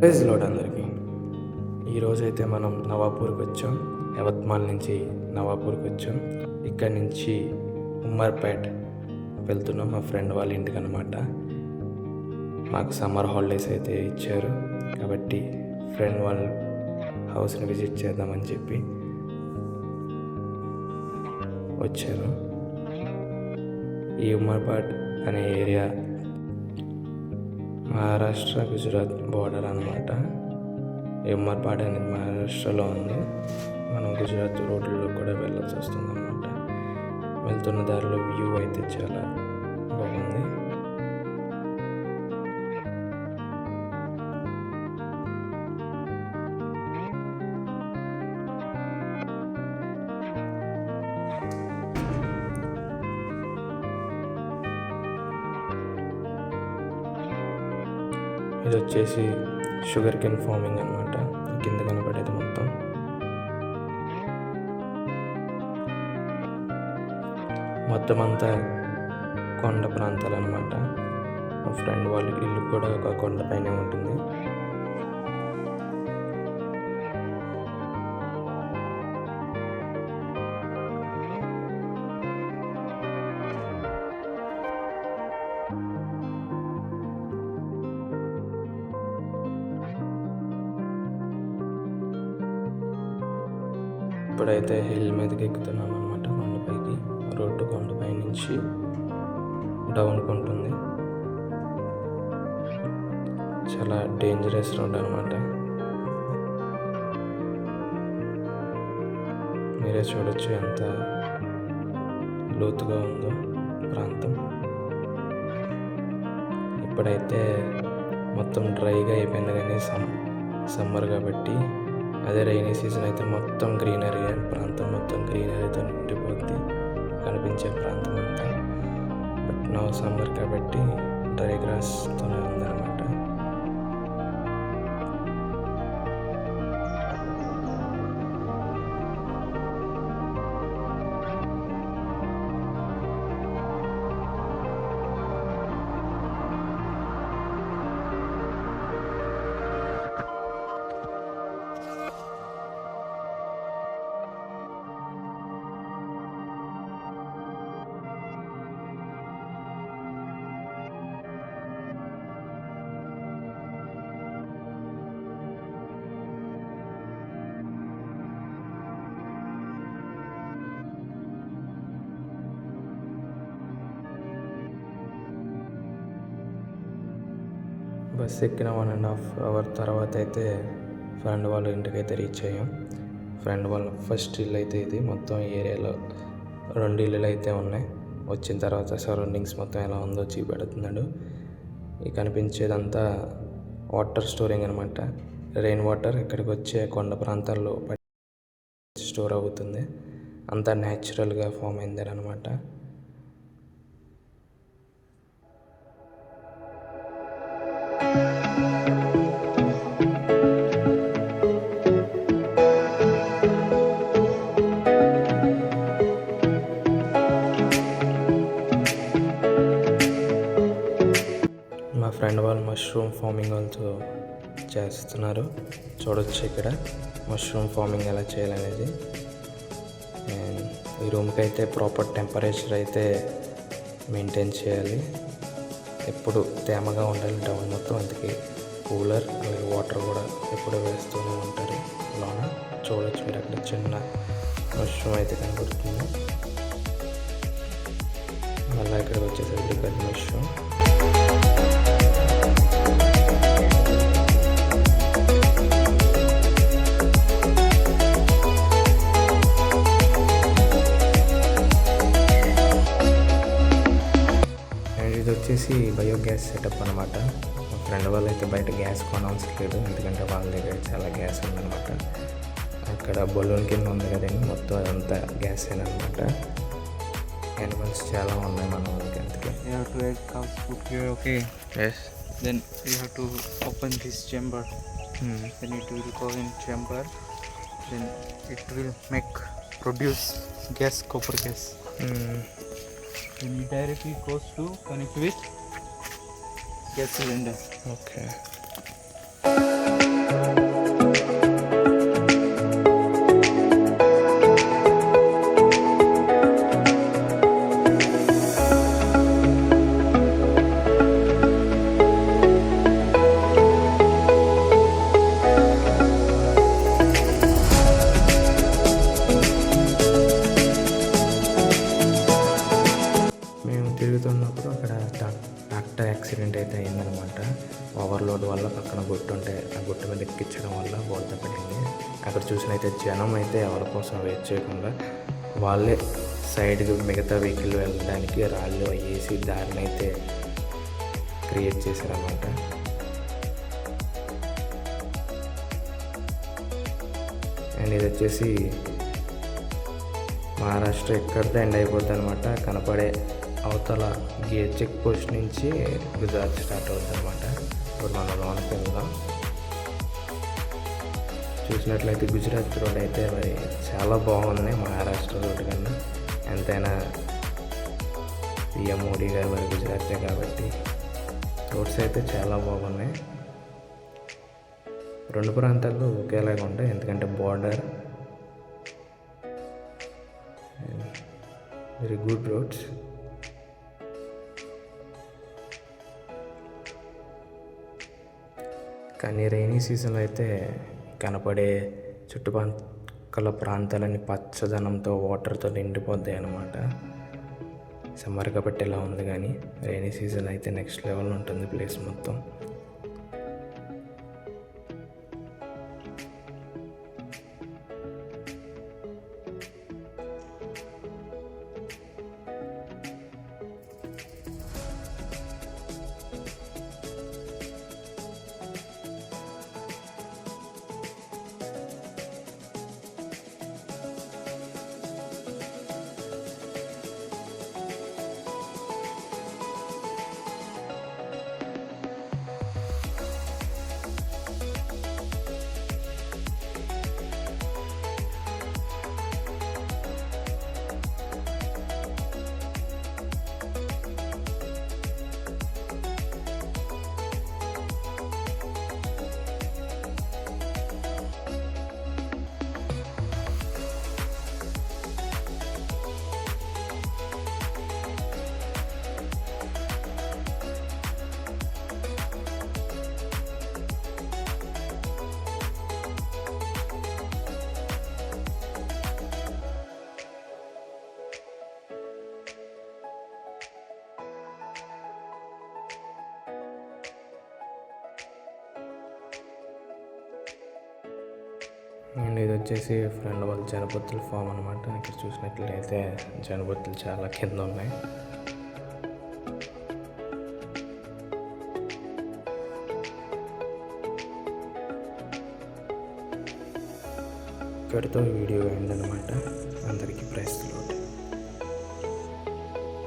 Praise lord అందరికీ. ఈరోజైతే మనం నవాపూర్కి వచ్చాం. యవత్మాల్ నుంచి నవాపూర్కి వచ్చాం. ఇక్కడి నుంచి ఉమ్మర్పేట్ వెళ్తున్నాం మా ఫ్రెండ్ వాళ్ళ ఇంటికి అనమాట. మాకు సమ్మర్ హాలిడేస్ అయితే ఇచ్చారు కాబట్టి ఫ్రెండ్ వాళ్ళ హౌస్ని విజిట్ చేద్దామని చెప్పి వచ్చాను. ఈ ఉమ్మర్పేట్ అనే ఏరియా మహారాష్ట్ర గుజరాత్ బోర్డర్ అనమాట. ఉమ్మర్పేట్ అనేది మహారాష్ట్రలో ఉంది. మనం గుజరాత్ రోడ్లలో కూడా వెళ్ళాల్సి వస్తుంది అనమాట. వెళ్తున్న దారిలో వ్యూ అయితే చాలా బాగుంది. ఇది వచ్చేసి షుగర్ కేన్ ఫార్మింగ్ అనమాట. కింద కనపడేది మొత్తం అంతా కొండ ప్రాంతాలు అనమాట. మా ఫ్రెండ్ వాళ్ళ ఇల్లు కూడా ఒక కొండ పైనే ఉంటుంది. ఇప్పుడైతే హిల్ మీదకి ఎక్కుతున్నాం అనమాట. కొండపైకి రోడ్డు కొండపై నుంచి డౌన్కి ఉంటుంది. చాలా డేంజరస్ రోడ్ అనమాట. మీరే చూడొచ్చు ఎంత లోతుగా ఉందో ప్రాంతం. ఇప్పుడైతే మొత్తం డ్రైగా అయిపోయింది, కానీ సమ్మర్ కాబట్టి. అదే రైనీ సీజన్ అయితే మొత్తం గ్రీనరీ, ప్రాంతం మొత్తం గ్రీనరీతో నిండిపోద్ది కనిపించే ప్రాంతం అంతా. బట్ నా సమ్మర్ కాబట్టి డ్రై గ్రాస్తోనే ఉందన్నమాట. బస్ ఎక్కిన 1.5 అవర్ తర్వాత అయితే ఫ్రెండ్ వాళ్ళ ఇంటికి అయితే రీచ్ అయ్యాం. ఫ్రెండ్ వాళ్ళ ఫస్ట్ ఇల్లు అయితే ఇది. మొత్తం ఈ ఏరియాలో 2 ఇల్లులు అయితే ఉన్నాయి. వచ్చిన తర్వాత సరౌండింగ్స్ మొత్తం ఎలా ఉందో చూపెడుతున్నాడు. ఈ కనిపించేదంతా వాటర్ స్టోరింగ్ అనమాట. రెయిన్ వాటర్ ఇక్కడికి వచ్చే కొండ ప్రాంతాల్లో స్టోర్ అవుతుంది. అంతా న్యాచురల్గా ఫామ్ అయింది అనమాట. మా ఫ్రెండ్ వాళ్ళు మష్రూమ్ ఫార్మింగ్ ఆల్సో చేస్తున్నారు. చూడొచ్చు ఇక్కడ మష్రూమ్ ఫార్మింగ్ ఎలా చేయాలనేది. అండ్ ఈ రూమ్కి అయితే ప్రాపర్ టెంపరేచర్ అయితే మెయింటైన్ చేయాలి. ఎప్పుడు తేమగా ఉండాలి డౌన్ మొత్తం. అందుకే కూలర్ అలాగే వాటర్ కూడా ఎప్పుడు వేస్తూనే ఉంటారు లోన. చూడొచ్చు మీరు అక్కడ చిన్న మష్రూమ్ అయితే కనబడుతుంది. మళ్ళీ ఇక్కడికి వచ్చేసరికి పెద్ద మష్రూమ్. ఇది వచ్చేసి బయోగ్యాస్ సెటప్ అనమాట. మా ఫ్రెండ్ వాళ్ళు అయితే బయట గ్యాస్ కొనవసరం లేదు, ఎందుకంటే వాళ్ళ దగ్గర చాలా గ్యాస్ ఉందన్నమాట. అక్కడ బలూన్ కింద ఉంది కదండి, మొత్తం అదంతా గ్యాస్ అనమాట. యానిమల్స్ చాలా ఉన్నాయి మన ఊరికి. అందుకే Okay. Yes. Then you have to open this chamber. Then it will go in chamber. Then it will produce gas, copper gas. Then it directly goes to connect with gas cylinder. Okay. గుట్టు ఉంటే ఆ గుట్టు మీద ఎక్కించడం వల్ల బోల్తా పడింది. అక్కడ చూసినైతే జనం అయితే ఎవరి కోసం వెయిట్ చేయకుండా వాళ్ళే సైడ్కి మిగతా వెహికల్ వెళ్ళడానికి రాళ్ళు వేసి దారిని అయితే క్రియేట్ చేశారన్నమాట. అండ్ ఇది వచ్చేసి మహారాష్ట్ర ఎక్కడితో ఎండ్ అయిపోతుంది అనమాట. కనపడే అవతల గేట్ చెక్ పోస్ట్ నుంచి గుజరాత్ స్టార్ట్ అవుతుంది అనమాట. ఇప్పుడు మనం లోనికి వెళ్దాం. చూసినట్లయితే గుజరాత్ రోడ్ అయితే మరి చాలా బాగుంది మహారాష్ట్ర రోడ్ కన్నా. ఎంతైనా సీఎం మోడీ గారు మరి గుజరాతే కాబట్టి రోడ్స్ అయితే చాలా బాగున్నాయి. రెండు ప్రాంతాల్లో ఒకేలాగా ఉంటాయి ఎందుకంటే బార్డర్. Very good roads. కానీ రైనీ సీజన్లో అయితే కనపడే చుట్టుపక్కల ప్రాంతాలన్నీ పచ్చదనంతో వాటర్తో నిండిపోద్దాయి అన్నమాట. సమ్మర్ కాబట్టి ఇలా ఉంది, కానీ రైనీ సీజన్ అయితే నెక్స్ట్ లెవెల్లో ఉంటుంది ప్లేస్ మొత్తం. అండ్ ఇది వచ్చేసి ఫ్రెండ్ వాళ్ళ జనపత్తుల ఫామ్ అనమాట. ఇక్కడ చూసినట్లయితే జనపత్తులు చాలా కింద ఉన్నాయి. ఇక్కడితో వీడియో అయిందనమాట. అందరికీ ప్రైస్ లాట్.